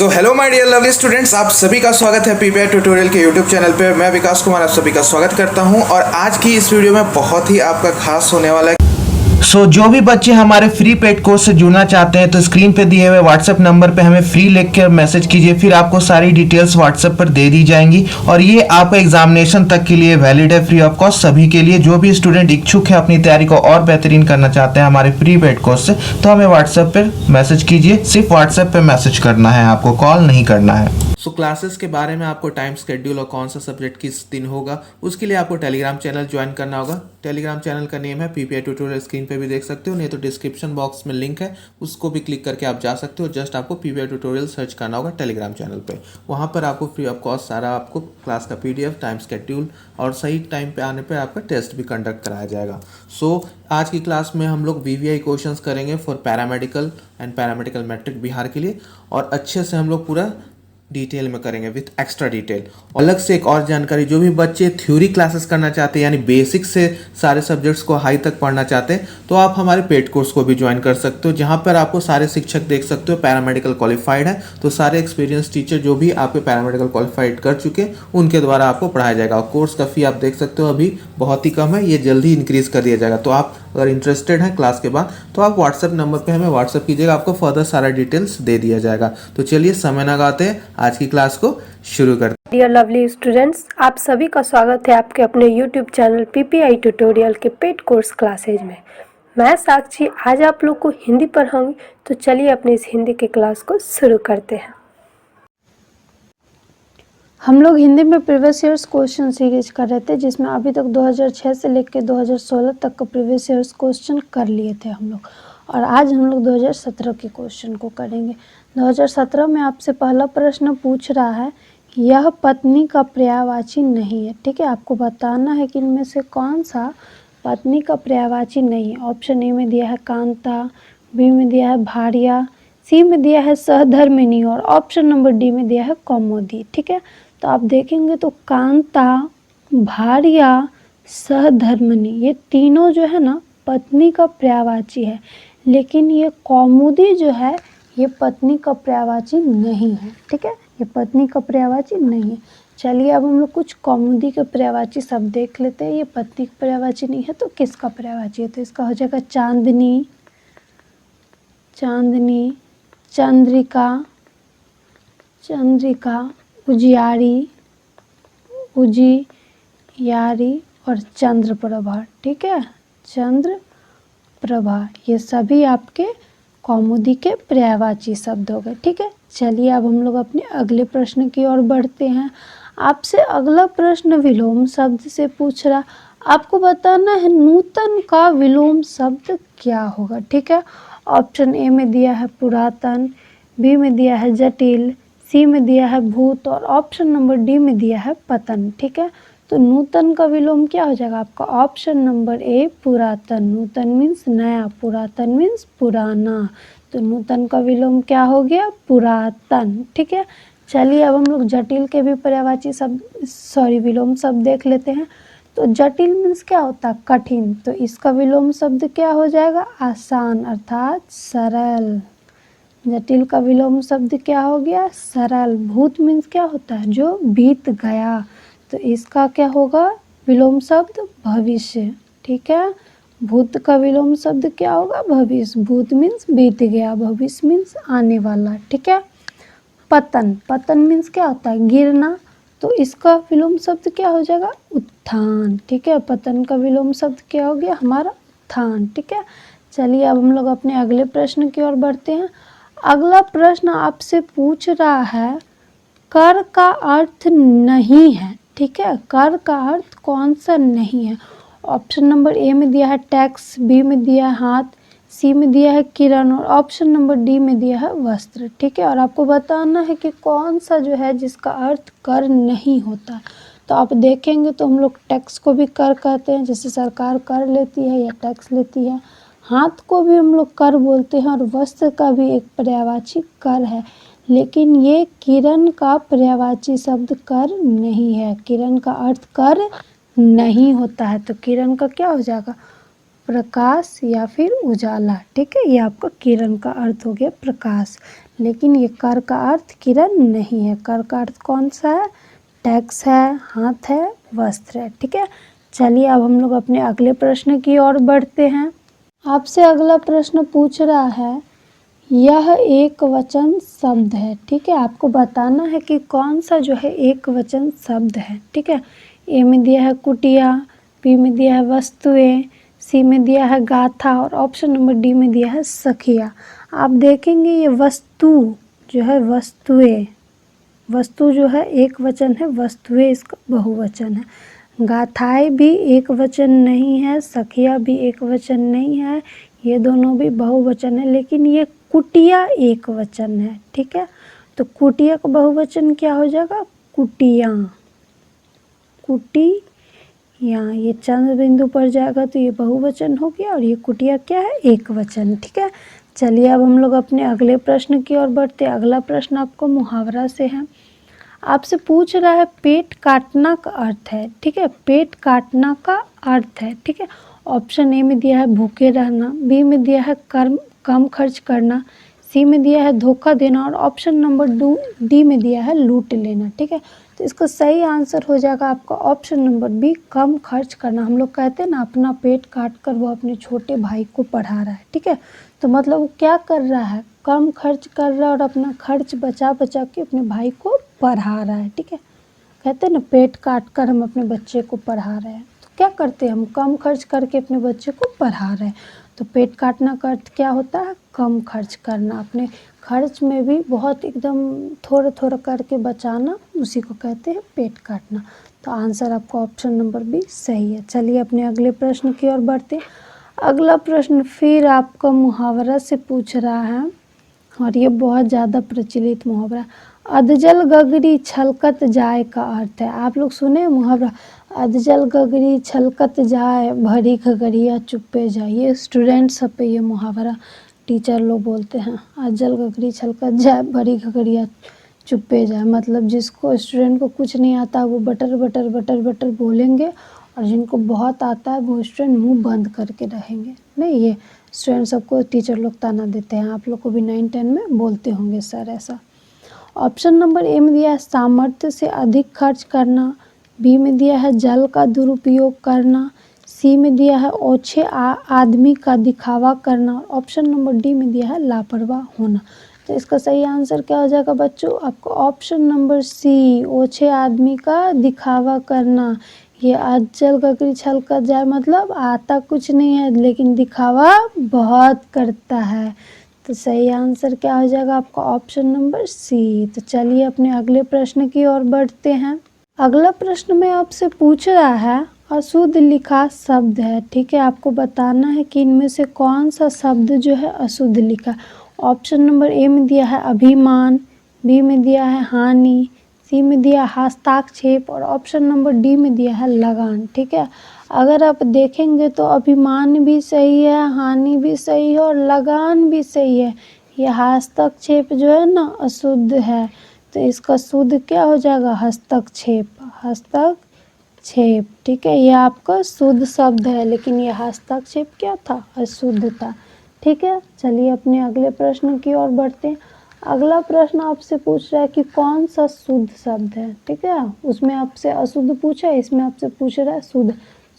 So hello my dear lovely students, आप सभी का स्वागत है पीपीआई ट्यूटोरियल के यूट्यूब चैनल पे। मैं विकास कुमार आप सभी का स्वागत करता हूं और आज की इस वीडियो में बहुत ही आपका खास होने वाला है। जो भी बच्चे हमारे फ्री पेड कोर्स से जुड़ना चाहते हैं तो स्क्रीन पे दिए हुए व्हाट्सएप नंबर पे हमें फ्री लिख कर मैसेज कीजिए, फिर आपको सारी डिटेल्स व्हाट्सएप पर दे दी जाएंगी और ये आपका एग्जामिनेशन तक के लिए वैलिड है, फ्री ऑफ कॉस्ट सभी के लिए। जो भी स्टूडेंट इच्छुक है अपनी तैयारी को और बेहतरीन करना चाहते हैं हमारे फ्री पेड कोर्स से, तो हमें व्हाट्सएप पर मैसेज कीजिए। सिर्फ व्हाट्सएप पर मैसेज करना है, आपको कॉल नहीं करना है। क्लासेस के बारे में आपको टाइम शेड्यूल और कौन सा सब्जेक्ट किस दिन होगा उसके लिए आपको टेलीग्राम चैनल ज्वाइन करना होगा। टेलीग्राम चैनल का नेम है पीपीआई ट्यूटोरियल, स्क्रीन पे भी देख सकते हो, नहीं तो डिस्क्रिप्शन बॉक्स में लिंक है, उसको भी क्लिक करके आप जा सकते हो। जस्ट आपको पीपीआई ट्यूटोरियल सर्च करना होगा टेलीग्राम चैनल पे। वहाँ पर आपको फ्री ऑफ कॉस्ट सारा आपको क्लास का पीडीएफ, टाइम शेड्यूल और सही टाइम पे आने पर आपका टेस्ट भी कंडक्ट कराया जाएगा। आज की क्लास में हम लोग वीवीआई क्वेश्चंस करेंगे for paramedical and paramedical matric Bihar के लिए, और अच्छे से हम लोग पूरा डिटेल में करेंगे विथ एक्स्ट्रा डिटेल। अलग से एक और जानकारी, जो भी बच्चे थ्योरी क्लासेस करना चाहते हैं यानी बेसिक से सारे सब्जेक्ट्स को हाई तक पढ़ना चाहते हैं तो आप हमारे पेड कोर्स को भी ज्वाइन कर सकते हो, जहां पर आपको सारे शिक्षक देख सकते हो पैरामेडिकल क्वालिफाइड है, तो सारे एक्सपीरियंस टीचर जो भी आपके पैरामेडिकल क्वालिफाइड कर चुके उनके द्वारा आपको पढ़ाया जाएगा। और कोर्स का फी आप देख सकते हो अभी बहुत ही कम है, ये जल्दी इंक्रीज कर दिया जाएगा। तो आप अगर इंटरेस्टेड हैं क्लास के बाद तो आप व्हाट्सएप नंबर पे हमें व्हाट्सएप कीजिएगा, आपको फर्दर सारा डिटेल्स दे दिया जाएगा। तो चलिए समय ना गाते हैं, आज की क्लास को शुरू करते हैं। डियर लवली स्टूडेंट्स, आप सभी का स्वागत है आपके अपने यूट्यूब चैनल पीपीआई ट्यूटोरियल के पेड कोर्स क्लासेज में। मैं साक्षी आज आप लोग को हिंदी पढ़ाऊंगी, तो चलिए अपने इस हिंदी के क्लास को शुरू करते हैं। हम लोग हिंदी में प्रीवियस ईयर्स क्वेश्चन सीरीज कर रहे थे, जिसमें अभी तक 2006 से लेकर 2016 तक का प्रीवियस ईयर्स क्वेश्चन कर लिए थे हम लोग, और आज हम लोग 2017 के क्वेश्चन को करेंगे। 2017 में आपसे पहला प्रश्न पूछ रहा है, यह पत्नी का पर्यायवाची नहीं है। ठीक है, आपको बताना है कि इनमें से कौन सा पत्नी का पर्यायवाची नहीं है। ऑप्शन ए में दिया है कांता, बी में दिया है भार्या, सी में दिया है सहधर्मिणी और ऑप्शन नंबर डी में दिया है कौमुदी। ठीक है, तो आप देखेंगे तो कांता, भार्या, सहधर्मिणी ये तीनों जो है ना पत्नी का पर्यायवाची है, लेकिन ये कौमुदी जो है ये पत्नी का पर्यायवाची नहीं है। ठीक है, ये पत्नी का पर्यायवाची नहीं है। चलिए अब हम लोग कुछ कौमुदी के पर्यायवाची शब्द देख लेते हैं। ये पत्नी का पर्यायवाची नहीं है तो किसका पर्यायवाची है? तो इसका हो जाएगा चांदनी, चांदनी, चंद्रिका, चंद्रिका, उजियारी, उजियारी और चंद्रप्रभा। ठीक है, चंद्रप्रभा ये सभी आपके कौमुदी के पर्यायवाची शब्द हो गए। ठीक है, चलिए अब हम लोग अपने अगले प्रश्न की ओर बढ़ते हैं। आपसे अगला प्रश्न विलोम शब्द से पूछ रहा, आपको बताना है नूतन का विलोम शब्द क्या होगा। ठीक है, ऑप्शन ए में दिया है पुरातन, बी में दिया है जटिल, सी में दिया है भूत और ऑप्शन नंबर डी में दिया है पतन। ठीक है, तो नूतन का विलोम क्या हो जाएगा आपका? ऑप्शन नंबर ए पुरातन। नूतन मीन्स नया, पुरातन मीन्स पुराना, तो नूतन का विलोम क्या हो गया? पुरातन। ठीक है, चलिए अब हम लोग जटिल के भी पर्यायवाची शब्द विलोम शब्द देख लेते हैं। तो जटिल मीन्स क्या होता है? कठिन, तो इसका विलोम शब्द क्या हो जाएगा? आसान अर्थात सरल। जटिल का विलोम शब्द क्या हो गया? सरल। भूत मीन्स क्या होता है? जो बीत गया, तो इसका क्या होगा विलोम शब्द? भविष्य। ठीक है, भूत का विलोम शब्द क्या होगा? भविष्य। भूत मीन्स बीत गया, भविष्य मीन्स आने वाला। ठीक है, पतन, पतन मीन्स क्या होता है? गिरना, तो इसका विलोम शब्द क्या हो जाएगा? उत्थान। ठीक है, पतन का विलोम शब्द क्या हो गया हमारा? उत्थान। ठीक है, चलिए अब हम लोग अपने अगले प्रश्न की ओर बढ़ते हैं। अगला प्रश्न आपसे पूछ रहा है, कर का अर्थ नहीं है। ठीक है, कर का अर्थ कौन सा नहीं है? ऑप्शन नंबर ए में दिया है टैक्स, बी में दिया है हाथ, सी में दिया है किरण और ऑप्शन नंबर डी में दिया है वस्त्र। ठीक है, और आपको बताना है कि कौन सा जो है जिसका अर्थ कर नहीं होता। तो आप देखेंगे तो हम लोग टैक्स को भी कर कहते हैं, जैसे सरकार कर लेती है या टैक्स लेती है। हाथ को भी हम लोग कर बोलते हैं और वस्त्र का भी एक पर्यायवाची कर है, लेकिन ये किरण का पर्यायवाची शब्द कर नहीं है। किरण का अर्थ कर नहीं होता है, तो किरण का क्या हो जाएगा? प्रकाश या फिर उजाला, ठीक है। ये आपका किरण का अर्थ हो गया प्रकाश, लेकिन ये कर का अर्थ किरण नहीं है। कर का अर्थ कौन सा है? टैक्स है, हाथ है, वस्त्र है, ठीक है। चलिए अब हम लोग अपने अगले प्रश्न की ओर बढ़ते हैं। आपसे अगला प्रश्न पूछ रहा है, यह एक वचन शब्द है, ठीक है। आपको बताना है कि कौन सा जो है एक वचन शब्द है, ठीक है। ए में दिया है कुटिया, बी में दिया है वस्तुएं, सी में दिया है गाथा और ऑप्शन नंबर डी में दिया है सखिया। आप देखेंगे ये वस्तु जो है वस्तुएं, वस्तु जो है एक वचन है, वस्तुएं इसका बहुवचन है। गाथाएं भी एक वचन नहीं है, सखिया भी एक वचन नहीं है, ये दोनों भी बहुवचन है, लेकिन ये कुटिया एक वचन है, ठीक है। तो कुटिया का बहुवचन क्या हो जाएगा? कुटिया, कुटिया। ये चंद्र बिंदु पर जाएगा तो ये बहुवचन हो गया और ये कुटिया क्या है? एक वचन, ठीक है। चलिए अब हम लोग अपने अगले प्रश्न की ओर बढ़ते हैं। अगला प्रश्न आपको मुहावरा से है। आपसे पूछ रहा है पेट काटना का अर्थ है, ठीक है। पेट काटना का अर्थ है, ठीक है। ऑप्शन ए में दिया है भूखे रहना, बी में दिया है कम खर्च करना, सी में दिया है धोखा देना और ऑप्शन नंबर डी में दिया है लूट लेना, ठीक है। तो इसका सही आंसर हो जाएगा आपका ऑप्शन नंबर बी, कम खर्च करना। हम लोग कहते हैं ना, अपना पेट काट कर वो अपने छोटे भाई को पढ़ा रहा है, ठीक है। तो मतलब वो क्या कर रहा है? कम खर्च कर रहा है और अपना खर्च बचा बचा के अपने भाई को पढ़ा रहा है, ठीक है। कहते हैं ना, पेट काट कर हम अपने बच्चे को पढ़ा रहे हैं। तो क्या करते हैं हम? कम खर्च करके अपने बच्चे को पढ़ा रहे हैं। तो पेट काटना का अर्थ क्या होता है? कम खर्च करना, अपने खर्च में भी बहुत एकदम थोड़ा थोड़ा करके बचाना, उसी को कहते हैं पेट काटना। तो आंसर आपका ऑप्शन नंबर बी सही है। चलिए अपने अगले प्रश्न की ओर बढ़ते हैं। अगला प्रश्न फिर आपका मुहावरा से पूछ रहा है और ये बहुत ज़्यादा प्रचलित मुहावरा, अधजल गगरी छलकत जाए का अर्थ है। आप लोग सुने मुहावरा, अधजल गगरी छलकत जाए भरी घगरिया चुप्पे जाए। ये स्टूडेंट सब पे ये मुहावरा टीचर लोग बोलते हैं, अधजल गगरी छलकत जाए भरी घगरिया चुप्पे जाए। मतलब जिसको स्टूडेंट को कुछ नहीं आता वो बटर बटर बटर बटर बोलेंगे, और जिनको बहुत आता है वो स्टूडेंट मुंह बंद करके रहेंगे। नहीं, ये स्टूडेंट सबको टीचर लोग ताना देते हैं। आप लोग को भी 9-10 में बोलते होंगे सर ऐसा। ऑप्शन नंबर ए में दिया है सामर्थ्य से अधिक खर्च करना, बी में दिया है जल का दुरुपयोग करना, सी में दिया है ओछे आदमी का दिखावा करना और ऑप्शन नंबर डी में दिया है लापरवाह होना। तो इसका सही आंसर क्या हो जाएगा बच्चों? आपको ऑप्शन नंबर सी, ओछे आदमी का दिखावा करना। ये अधजल गगरी छलकत जाए मतलब आता कुछ नहीं है लेकिन दिखावा बहुत करता है। तो सही आंसर क्या हो जाएगा आपका? Option number C. तो चलिए अपने अगले प्रश्न की ओर बढ़ते हैं। अगला प्रश्न में आपसे पूछ रहा है अशुद्ध लिखा शब्द है, ठीक है। आपको बताना है कि इनमें से कौन सा शब्द जो है अशुद्ध लिखा। ऑप्शन नंबर ए में दिया है अभिमान, बी में दिया है हानि, सी में दिया हस्ताक्षेप और ऑप्शन नंबर डी में दिया है लगान, ठीक है। अगर आप देखेंगे तो अभिमान भी सही है, हानि भी सही है और लगान भी सही है। ये हस्तक्षेप जो है ना अशुद्ध है, तो इसका शुद्ध क्या हो जाएगा? हस्तक्षेप, हस्तक्षेप, ठीक है। ये आपका शुद्ध शब्द है, लेकिन ये हस्तक्षेप क्या था? अशुद्ध था, ठीक है। चलिए अपने अगले प्रश्न की ओर बढ़ते हैं। अगला प्रश्न आपसे पूछ रहा है कि कौन सा शुद्ध शब्द है, ठीक है। उसमें आपसे अशुद्ध पूछा है, इसमें आपसे पूछ रहा है शुद्ध।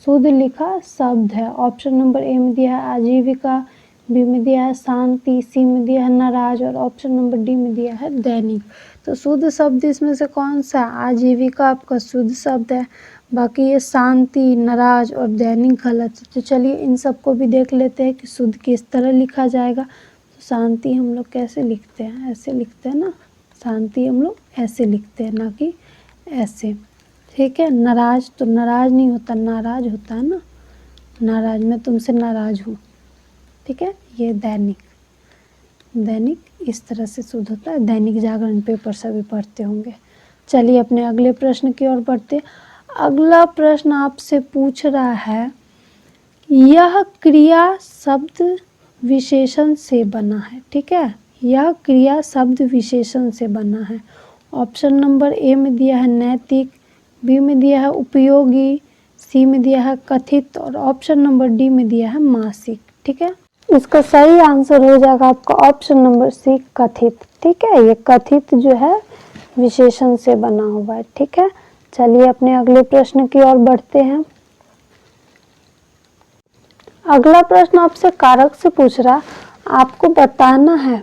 शुद्ध लिखा शब्द है। ऑप्शन नंबर ए में दिया है आजीविका, बी में दिया है शांति, सी में दिया है नाराज और ऑप्शन नंबर डी में दिया है दैनिक। तो शुद्ध शब्द इसमें से कौन सा? आजीविका आपका शुद्ध शब्द है, बाकी ये शांति, नाराज और दैनिक गलत है। तो चलिए इन सबको भी देख लेते हैं कि शुद्ध किस तरह लिखा जाएगा। तो शांति हम लोग कैसे लिखते हैं? ऐसे लिखते हैं ना, शांति हम लोग ऐसे लिखते हैं, ना कि ऐसे, ठीक है। नाराज तो नाराज नहीं होता, नाराज होता है ना, नाराज, मैं तुमसे नाराज हूँ, ठीक है। ये दैनिक, दैनिक इस तरह से शुद्ध होता है। दैनिक जागरण पेपर सभी पढ़ते होंगे। चलिए अपने अगले प्रश्न की ओर बढ़ते। अगला प्रश्न आपसे पूछ रहा है यह क्रिया शब्द विशेषण से बना है, ठीक है। यह क्रिया शब्द विशेषण से बना है। ऑप्शन नंबर ए में दिया है नैतिक, बी में दिया है उपयोगी, सी में दिया है कथित और ऑप्शन नंबर डी में दिया है मासिक। ठीक है, इसका सही आंसर हो जाएगा आपका ऑप्शन नंबर सी कथित। ठीक है, ये कथित जो है विशेषण से बना हुआ है। ठीक है, चलिए अपने अगले प्रश्न की ओर बढ़ते हैं। अगला प्रश्न आपसे कारक से पूछ रहा, आपको बताना है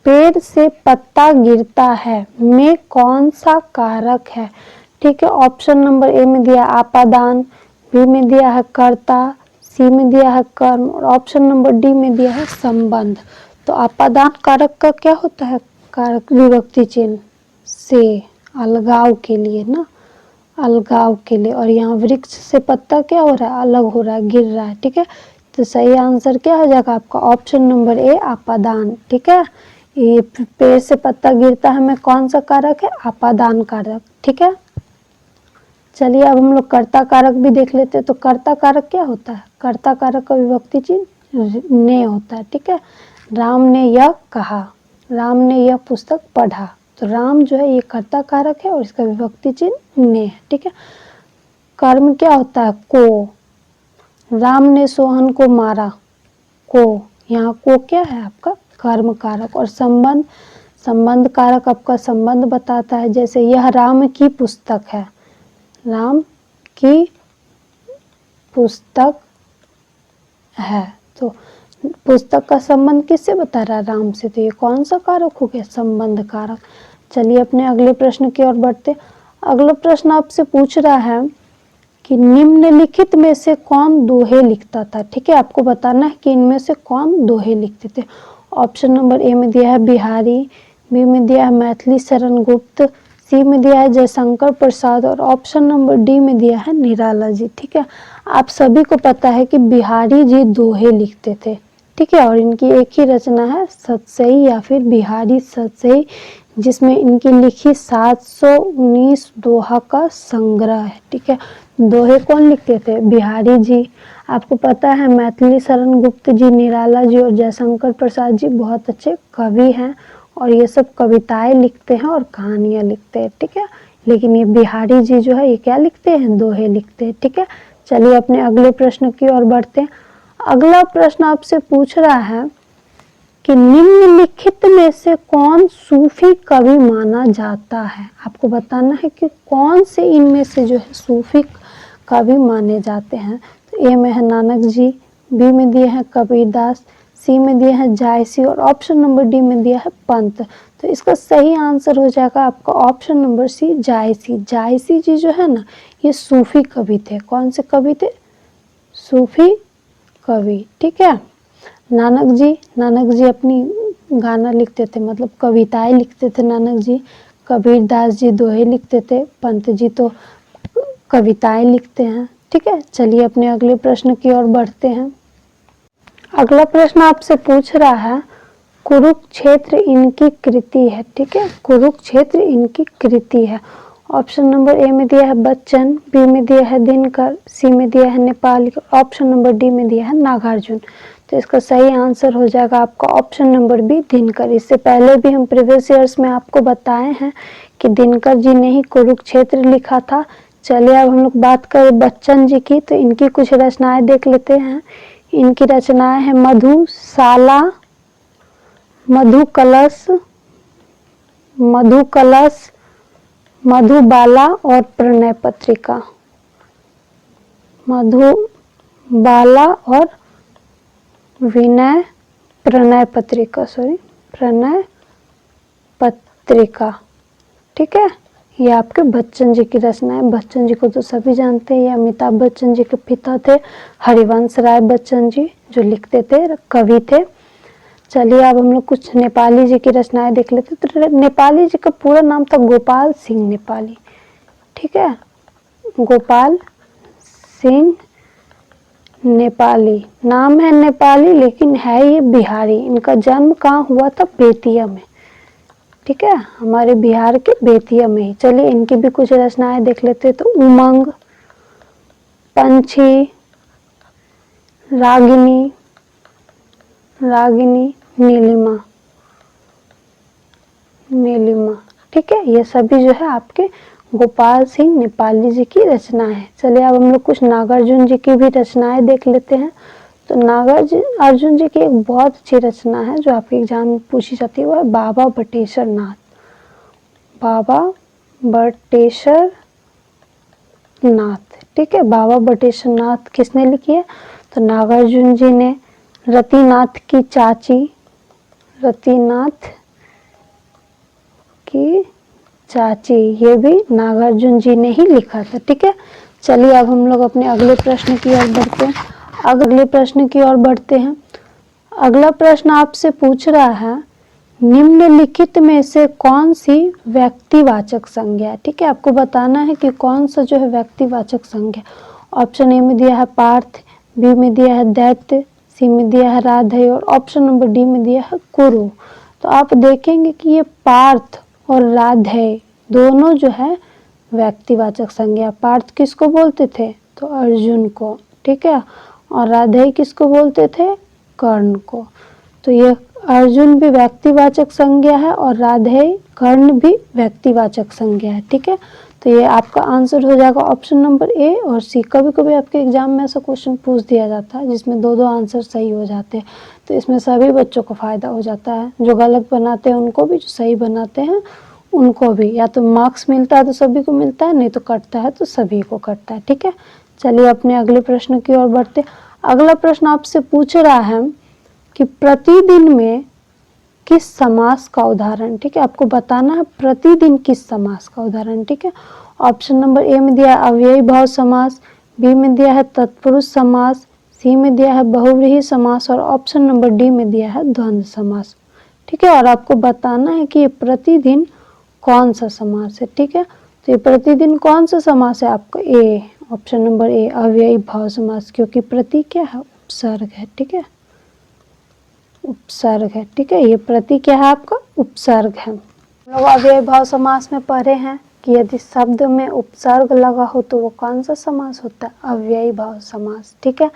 पेड़ से पत्ता गिरता है में कौन सा कारक है। ठीक है, ऑप्शन नंबर ए में दिया आपादान, बी में दिया है कर्ता, सी में दिया है कर्म और ऑप्शन नंबर डी में दिया है संबंध। तो आपादान कारक का क्या होता है, कारक विभक्ति चिन्ह से, अलगाव के लिए ना, अलगाव के लिए। और यहाँ वृक्ष से पत्ता क्या हो रहा है, अलग हो रहा है, गिर रहा है। ठीक है, तो सही आंसर क्या हो जाएगा आपका ऑप्शन नंबर ए आपादान। ठीक है, ये पेड़ से पत्ता गिरता है में कौन सा कारक है, आपादान कारक। ठीक है, चलिए अब हम लोग कर्ता कारक भी देख लेते हैं। तो कर्ता कारक क्या होता है, कर्ता कारक का विभक्ति चिन्ह ने होता है। ठीक है, राम ने यह कहा, राम ने यह पुस्तक पढ़ा, तो राम जो है ये कर्ता कारक है और इसका विभक्ति चिन्ह ने है। ठीक है, कर्म क्या होता है, को, राम ने सोहन को मारा, को, यहाँ को क्या है आपका कर्म कारक। और संबंध, संबंध कारक आपका संबंध बताता है, जैसे यह राम की पुस्तक है, राम की पुस्तक है, तो पुस्तक का संबंध किससे बता रहा है, राम से, तो ये कौन सा कारक हो गया, संबंध कारक। चलिए अपने अगले प्रश्न की ओर बढ़ते। अगला प्रश्न आपसे पूछ रहा है कि निम्नलिखित में से कौन दोहे लिखता था। ठीक है, आपको बताना है कि इनमें से कौन दोहे लिखते थे। ऑप्शन नंबर ए में दिया है बिहारी, बी में दिया है मैथिली शरण गुप्त, सी में दिया है जयशंकर प्रसाद और ऑप्शन नंबर डी में दिया है निराला जी। ठीक है, आप सभी को पता है कि बिहारी जी दोहे लिखते थे। ठीक है, और इनकी एक ही रचना है सतसई या फिर बिहारी सतसई, जिसमें इनकी लिखी 719 दोहा का संग्रह है। ठीक है, दोहे कौन लिखते थे, बिहारी जी। आपको पता है मैथिली शरण गुप्त जी, निराला जी और जयशंकर प्रसाद जी बहुत अच्छे कवि हैं और ये सब कविताएं लिखते हैं और कहानियां लिखते हैं। ठीक है, लेकिन ये बिहारी जी जो है ये क्या लिखते हैं, दोहे लिखते हैं। ठीक है, चलिए अपने अगले प्रश्न की ओर बढ़ते हैं। अगला प्रश्न आपसे पूछ रहा है कि निम्नलिखित में से कौन सूफी कवि माना जाता है। आपको बताना है कि कौन से इनमें से जो है सूफी कवि माने जाते हैं। तो ए में है नानक जी, बी में दिए हैं कबीरदास, सी में दिया है जायसी और ऑप्शन नंबर डी में दिया है पंत। तो इसका सही आंसर हो जाएगा आपका ऑप्शन नंबर सी जायसी। जायसी जी जो है ना ये सूफी कवि थे। कौन से कवि थे, सूफी कवि। ठीक है, नानक जी अपनी गाना लिखते थे, मतलब कविताएं लिखते थे नानक जी। कबीरदास जी दोहे लिखते थे, पंत जी तो कविताएं लिखते हैं। ठीक है, चलिए अपने अगले प्रश्न की ओर बढ़ते हैं। अगला प्रश्न आपसे पूछ रहा है कुरुक्षेत्र इनकी कृति है। ठीक है, कुरुक्षेत्र इनकी कृति है। ऑप्शन नंबर ए में दिया है बच्चन, बी में दिया है दिनकर, सी में दिया है नेपाली, ऑप्शन नंबर डी में दिया है नागार्जुन। तो इसका सही आंसर हो जाएगा आपका ऑप्शन नंबर बी दिनकर। इससे पहले भी हम प्रीवियस ईयर्स में आपको बताए हैं कि दिनकर जी ने ही कुरुक्षेत्र लिखा था। चलिए अब हम लोग बात करें बच्चन जी की, तो इनकी कुछ रचनाएं देख लेते हैं। इनकी रचनाएं हैं मधुशाला, मधुकलश, मधुकलश, मधुबाला और प्रणय पत्रिका। मधुबाला और विनय प्रणय पत्रिका, प्रणय पत्रिका। ठीक है, ये आपके बच्चन जी की रचना है। बच्चन जी को तो सभी जानते हैं, ये अमिताभ बच्चन जी के पिता थे, हरिवंश राय बच्चन जी जो लिखते थे, कवि थे। चलिए अब हम लोग कुछ नेपाली जी की रचनाएं देख लेते। तो नेपाली जी का पूरा नाम था गोपाल सिंह नेपाली। ठीक है, गोपाल सिंह नेपाली नाम है नेपाली, लेकिन है ये बिहारी। इनका जन्म कहाँ हुआ था, बेतिया में। ठीक है, हमारे बिहार के बेतिया में ही। चलिए इनकी भी कुछ रचनाएं देख लेते। तो उमंग, पंछी, रागिनी, नीलिमा, नीलिमा। ठीक है, ये सभी जो है आपके गोपाल सिंह नेपाली जी की रचना है। चलिए अब हम लोग कुछ नागार्जुन जी की भी रचनाएं देख लेते हैं। तो नागार्जुन जी की एक बहुत अच्छी रचना है जो आपके एग्जाम में पूछी जाती है, वो है बाबा बटेश्वर नाथ। बाबा बटेश्वर नाथ, ठीक है। बाबा बटेश्वर नाथ किसने लिखी है? तो नागार्जुन जी ने। रतिनाथ की चाची, रतिनाथ की चाची, ये भी नागार्जुन जी ने ही लिखा था, ठीक है। चलिए अब हम लोग अपने अगले प्रश्न की ओर बढ़ते हैं। अगले प्रश्न की ओर बढ़ते हैं। अगला प्रश्न आपसे पूछ रहा है, निम्नलिखित में से कौन सी व्यक्तिवाचक संज्ञा है, ठीक है। आपको बताना है कि कौन सा जो है व्यक्तिवाचक संज्ञा। ऑप्शन ए में दिया है पार्थ, बी में दिया है दैत्य, सी में दिया है राधेय और ऑप्शन नंबर डी में दिया है कुरु। तो आप देखेंगे कि ये पार्थ और राधेय दोनों जो है व्यक्तिवाचक संज्ञा। पार्थ किसको बोलते थे? तो अर्जुन को, ठीक है। और राधेय किसको बोलते थे? कर्ण को। तो ये अर्जुन भी व्यक्तिवाचक संज्ञा है और राधेय कर्ण भी व्यक्तिवाचक संज्ञा है, ठीक है। तो ये आपका आंसर हो जाएगा ऑप्शन नंबर ए और सी। कभी कभी आपके एग्जाम में ऐसा क्वेश्चन पूछ दिया जाता है जिसमें दो आंसर सही हो जाते हैं, तो इसमें सभी बच्चों को फायदा हो जाता है। जो गलत बनाते हैं उनको भी, जो सही बनाते हैं उनको भी। या तो मार्क्स मिलता है तो सभी को मिलता है, नहीं तो कटता है तो सभी को कटता है, ठीक है। चलिए अपने अगले प्रश्न की ओर बढ़ते। अगला प्रश्न आपसे पूछ रहा है कि प्रतिदिन में किस समास का उदाहरण, ठीक है। आपको बताना है प्रतिदिन किस समास का उदाहरण, ठीक है। ऑप्शन नंबर ए में दिया है अव्ययी भाव समास, बी में दिया है तत्पुरुष समास, सी में दिया है बहुव्रीहि समास और ऑप्शन नंबर डी में दिया है द्वंद्व समास, ठीक है। और आपको बताना है कि ये प्रतिदिन कौन सा समास है, ठीक है। तो ये प्रतिदिन कौन सा समास है आपका? ए, ऑप्शन नंबर ए, अव्ययी भाव समास, क्योंकि प्रति क्या है? उपसर्ग है, ठीक है। उपसर्ग है, ठीक है। ये प्रति क्या है आपका? उपसर्ग है। हम लोग अव्ययी भाव समास में पढ़े हैं कि यदि शब्द में उपसर्ग लगा हो तो वो कौन सा समास होता है? अव्ययी भाव समास, ठीक है।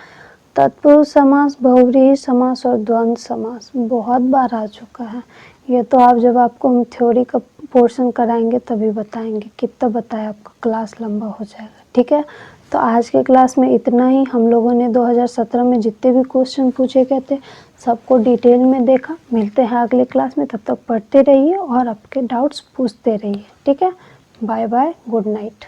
तत्पुरुष समास, बहुव्रीहि समास और द्वंद्व समास बहुत बार आ चुका है। ये तो आप जब आपको हम थ्योरी का पोर्शन कराएंगे तभी बताएंगे, कितना बताया आपका क्लास लंबा हो जाएगा, ठीक है। तो आज के क्लास में इतना ही। हम लोगों ने 2017 में जितने भी क्वेश्चन पूछे गए थे सबको डिटेल में देखा। मिलते हैं अगले क्लास में, तब तक पढ़ते रहिए और आपके डाउट्स पूछते रहिए, ठीक है। Bye bye, good night.